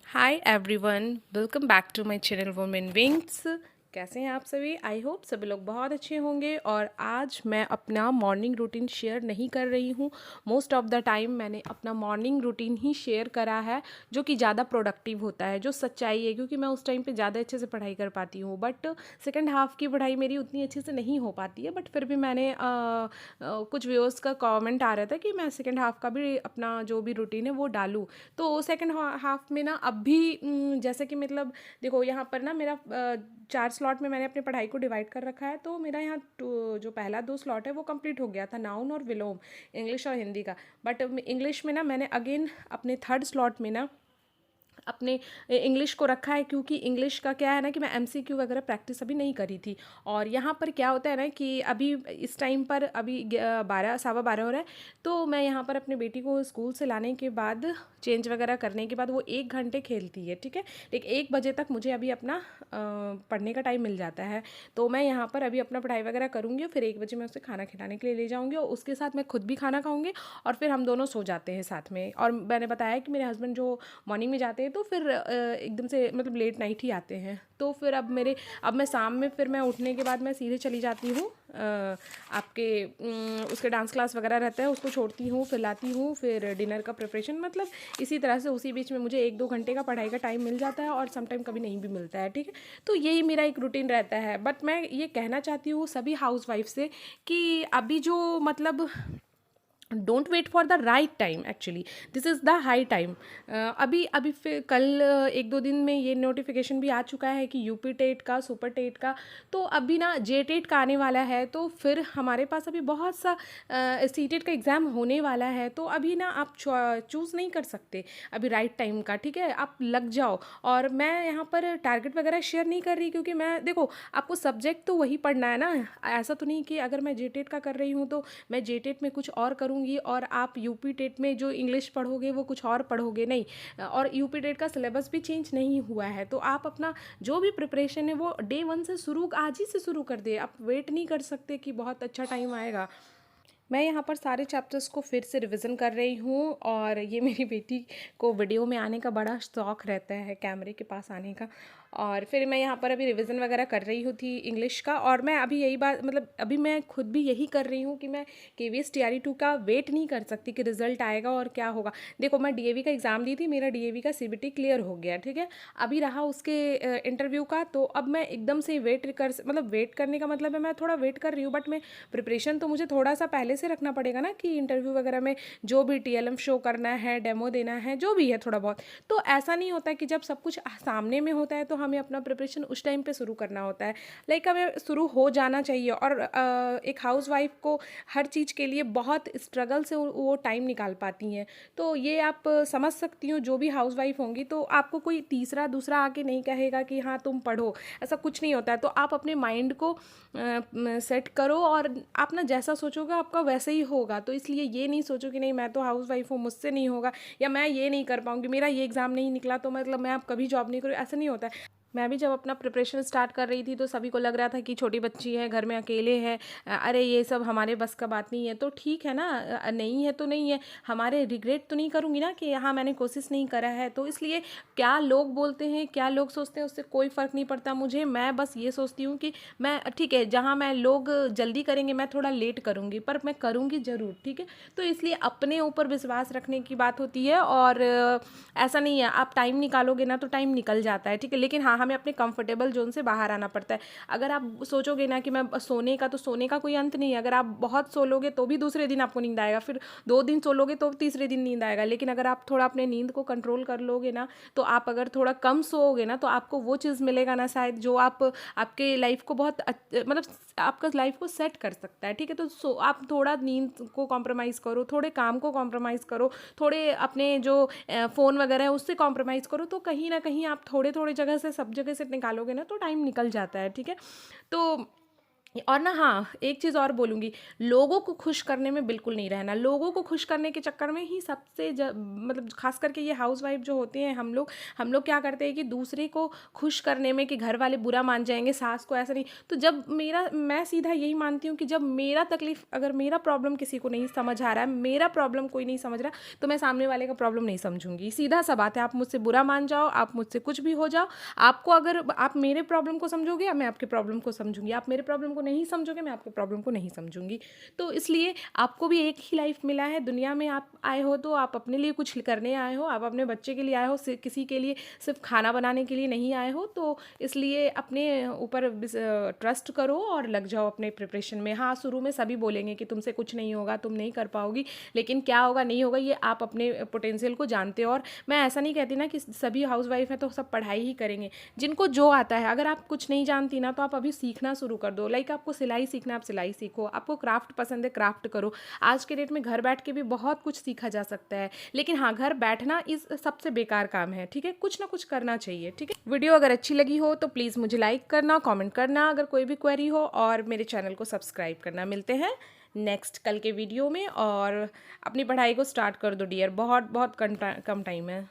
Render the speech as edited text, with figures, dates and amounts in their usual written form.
Hi everyone, welcome back to my channel women wings. कैसे हैं आप सभी? आई होप सभी लोग बहुत अच्छे होंगे। और आज मैं अपना मॉर्निंग रूटीन शेयर नहीं कर रही हूँ। मोस्ट ऑफ द टाइम मैंने अपना मॉर्निंग रूटीन ही शेयर करा है, जो कि ज़्यादा प्रोडक्टिव होता है, जो सच्चाई है, क्योंकि मैं उस टाइम पे ज़्यादा अच्छे से पढ़ाई कर पाती हूँ। बट सेकेंड हाफ़ की पढ़ाई मेरी उतनी अच्छे से नहीं हो पाती है। बट फिर भी मैंने कुछ व्यूअर्स का कमेंट आ रहा था कि मैं सेकेंड हाफ़ का भी अपना जो भी रूटीन है वो डालूँ। तो सेकेंड हाफ में ना अब भी जैसे कि मतलब देखो, यहाँ पर ना मेरा 4 स्लॉट में मैंने अपनी पढ़ाई को डिवाइड कर रखा है। तो मेरा यहाँ जो पहला 2 स्लॉट है वो कंप्लीट हो गया था, नाउन और विलोम, इंग्लिश और हिंदी का। बट इंग्लिश में ना मैंने अगेन अपने थर्ड स्लॉट में ना अपने इंग्लिश को रखा है, क्योंकि इंग्लिश का क्या है ना कि मैं एमसीक्यू वगैरह प्रैक्टिस अभी नहीं करी थी। और यहाँ पर क्या होता है ना कि अभी इस टाइम पर अभी 12 सवा 12 हो रहा है। तो मैं यहाँ पर अपनी बेटी को स्कूल से लाने के बाद चेंज वगैरह करने के बाद वो 1 घंटे खेलती है, ठीक है। लेकिन 1 बजे तक मुझे अभी अपना पढ़ने का टाइम मिल जाता है। तो मैं यहाँ पर अभी अपना पढ़ाई वगैरह करूँगी और फिर 1 बजे मैं उसे खाना खिलाने के लिए ले जाऊँगी, और उसके साथ मैं खुद भी खाना खाऊँगी और फिर हम दोनों सो जाते हैं साथ में। और मैंने बताया कि मेरे हस्बैंड जो मॉर्निंग में जाते हैं तो फिर एकदम से मतलब लेट नाइट ही आते हैं। तो फिर अब मैं शाम में फिर मैं उठने के बाद मैं सीधे चली जाती हूँ आपके उसके डांस क्लास वगैरह रहता है, उसको छोड़ती हूँ, फिर लाती हूँ, फिर डिनर का प्रिपरेशन, मतलब इसी तरह से उसी बीच में मुझे 1-2 घंटे का पढ़ाई का टाइम मिल जाता है, और समटाइम कभी नहीं भी मिलता है, ठीक है। तो यही मेरा एक रूटीन रहता है। बट मैं ये कहना चाहती हूँ सभी हाउसवाइफ से कि अभी जो मतलब don't wait for the right time, actually this is the high time. अभी अभी फिर कल 1-2 दिन में ये नोटिफिकेशन भी आ चुका है कि यूपी टेट का, सुपर टेट का, तो अभी ना जे टेट का आने वाला है। तो फिर हमारे पास अभी बहुत सा सी टेट का एग्ज़ाम होने वाला है। तो अभी ना आप चूज़ नहीं कर सकते अभी राइट टाइम का, ठीक है। आप लग जाओ। और मैं यहाँ पर टारगेट वगैरह शेयर नहीं कर रही, क्योंकि मैं देखो, आपको सब्जेक्ट तो वही पढ़ना है ना। ऐसा तो नहीं कि अगर मैं जे टेट का कर रही हूँ तो मैं जे टेट में कुछ और करूँगी और आप यूपी टेट में जो इंग्लिश पढ़ोगे वो कुछ और पढ़ोगे, नहीं। और यूपी टेट का सिलेबस भी चेंज नहीं हुआ है। तो आप अपना जो भी प्रिपरेशन है वो डे 1 से शुरू, आज ही से शुरू कर दे। आप वेट नहीं कर सकते कि बहुत अच्छा टाइम आएगा। मैं यहाँ पर सारे चैप्टर्स को फिर से रिवीजन कर रही हूँ। और ये मेरी बेटी को वीडियो में आने का बड़ा शौक़ रहता है, कैमरे के पास आने का। और फिर मैं यहाँ पर अभी रिवीजन वगैरह कर रही हूँ थी इंग्लिश का। और मैं अभी यही बात, मतलब अभी मैं खुद भी यही कर रही हूँ कि मैं KVS TRE 2 का वेट नहीं कर सकती कि रिजल्ट आएगा और क्या होगा। देखो, मैं DAV का एग्ज़ाम दी थी, मेरा DAV का CBT क्लियर हो गया, ठीक है। अभी रहा उसके इंटरव्यू का। तो अब मैं एकदम से वेट करने का मतलब है मैं थोड़ा वेट कर रही हूँ, बट मैं प्रिपरेशन तो मुझे थोड़ा सा पहले से रखना पड़ेगा ना, कि इंटरव्यू वगैरह में जो भी TLM शो करना है, डेमो देना है, जो भी है थोड़ा बहुत। तो ऐसा नहीं होता कि जब सब कुछ सामने में होता है तो हमें अपना प्रिपरेशन उस टाइम पे शुरू करना होता है। लाइक हमें शुरू हो जाना चाहिए। और एक हाउसवाइफ को हर चीज़ के लिए बहुत स्ट्रगल से वो टाइम निकाल पाती हैं। तो ये आप समझ सकती हो, जो भी हाउसवाइफ होंगी तो आपको कोई तीसरा दूसरा आके नहीं कहेगा कि हाँ तुम पढ़ो, ऐसा कुछ नहीं होता है। तो आप अपने माइंड को सेट करो, और आप ना जैसा सोचोगे आपका वैसे ही होगा। तो इसलिए ये नहीं सोचो कि नहीं मैं तो हाउसवाइफ हूँ, मुझसे नहीं होगा, या मैं ये नहीं कर पाऊँगी, मेरा ये एग्ज़ाम नहीं निकला तो मतलब मैं अब कभी जॉब नहीं करूँ, ऐसा नहीं होता है। मैं भी जब अपना प्रिपरेशन स्टार्ट कर रही थी तो सभी को लग रहा था कि छोटी बच्ची है, घर में अकेले है, अरे ये सब हमारे बस का बात नहीं है। तो ठीक है ना, नहीं है तो नहीं है, हमारे रिग्रेट तो नहीं करूँगी ना कि हाँ मैंने कोशिश नहीं करा है। तो इसलिए क्या लोग बोलते हैं, क्या लोग सोचते हैं, उससे कोई फ़र्क नहीं पड़ता मुझे। मैं बस ये सोचती हूँ कि मैं ठीक है, जहाँ मैं लोग जल्दी करेंगे मैं थोड़ा लेट करूँगी, पर मैं करूँगी ज़रूर, ठीक है। तो इसलिए अपने ऊपर विश्वास रखने की बात होती है। और ऐसा नहीं है, आप टाइम निकालोगे ना तो टाइम निकल जाता है, ठीक है। लेकिन हाँ, हमें अपने कंफर्टेबल जोन से बाहर आना पड़ता है। अगर आप सोचोगे ना कि मैं सोने का, तो सोने का कोई अंत नहीं है। अगर आप बहुत सो लोगे तो भी दूसरे दिन आपको नींद आएगा, फिर 2 दिन सो लोगे तो तीसरे दिन नींद आएगा। लेकिन अगर आप थोड़ा अपने नींद को कंट्रोल कर लोगे ना, तो आप अगर थोड़ा कम सोओगे ना तो आपको वो चीज़ मिलेगा ना शायद, जो आपके लाइफ को बहुत मतलब आपका लाइफ को सेट कर सकता है, ठीक है। तो आप थोड़ा नींद को कॉम्प्रोमाइज़ करो, थोड़े काम को कॉम्प्रोमाइज़ करो, थोड़े अपने जो फ़ोन वगैरह है उससे कॉम्प्रोमाइज़ करो। तो कहीं ना कहीं आप थोड़े थोड़े जगह से, सब जगह से निकालोगे ना तो टाइम निकल जाता है, ठीक है। तो और ना हाँ, एक चीज़ और बोलूँगी, लोगों को खुश करने में बिल्कुल नहीं रहना। लोगों को खुश करने के चक्कर में ही सबसे मतलब ख़ास करके ये हाउसवाइफ़ जो होती हैं, हम लोग क्या करते हैं कि दूसरे को खुश करने में कि घर वाले बुरा मान जाएँगे, सास को ऐसा नहीं। तो जब मैं सीधा यही मानती हूँ कि जब मेरा तकलीफ़, अगर मेरा प्रॉब्लम किसी को नहीं समझ आ रहा है, मेरा प्रॉब्लम कोई नहीं समझ रहा, तो मैं सामने वाले का प्रॉब्लम नहीं समझूँगी। सीधा-सा बात है, आप मुझसे बुरा मान जाओ, आप मुझसे कुछ भी हो जाओ, आपको अगर आप मेरे प्रॉब्लम को समझोगे या मैं आपके प्रॉब्लम को समझूंगी, आप मेरे प्रॉब्लम को नहीं समझोगे, मैं आपके प्रॉब्लम को नहीं समझूंगी। तो इसलिए आपको भी एक ही लाइफ मिला है दुनिया में, आप आए हो तो आप अपने लिए कुछ करने आए हो, आप अपने बच्चे के लिए आए हो, किसी के लिए सिर्फ खाना बनाने के लिए नहीं आए हो। तो इसलिए अपने ऊपर ट्रस्ट करो और लग जाओ अपने प्रिपरेशन में। हाँ, शुरू में सभी बोलेंगे कि तुमसे कुछ नहीं होगा, तुम नहीं कर पाओगी, लेकिन क्या होगा नहीं होगा ये आप अपने पोटेंशियल को जानते हो। और मैं ऐसा नहीं कहती ना कि सभी हाउसवाइफ हैं तो सब पढ़ाई ही करेंगे, जिनको जो आता है। अगर आप कुछ नहीं जानती ना तो आप अभी सीखना शुरू कर दो। लाइक आपको सिलाई सीखना है, आप सिलाई सीखो, आपको क्राफ्ट पसंद है, क्राफ्ट करो। आज के डेट में घर बैठ के भी बहुत कुछ सीखा जा सकता है, लेकिन हाँ, घर बैठना इस सबसे बेकार काम है, ठीक है। कुछ ना कुछ करना चाहिए, ठीक है। वीडियो अगर अच्छी लगी हो तो प्लीज़ मुझे लाइक करना, कमेंट करना अगर कोई भी क्वेरी हो, और मेरे चैनल को सब्सक्राइब करना। मिलते हैं नेक्स्ट कल के वीडियो में, और अपनी पढ़ाई को स्टार्ट कर दो डियर, बहुत बहुत कम टाइम है।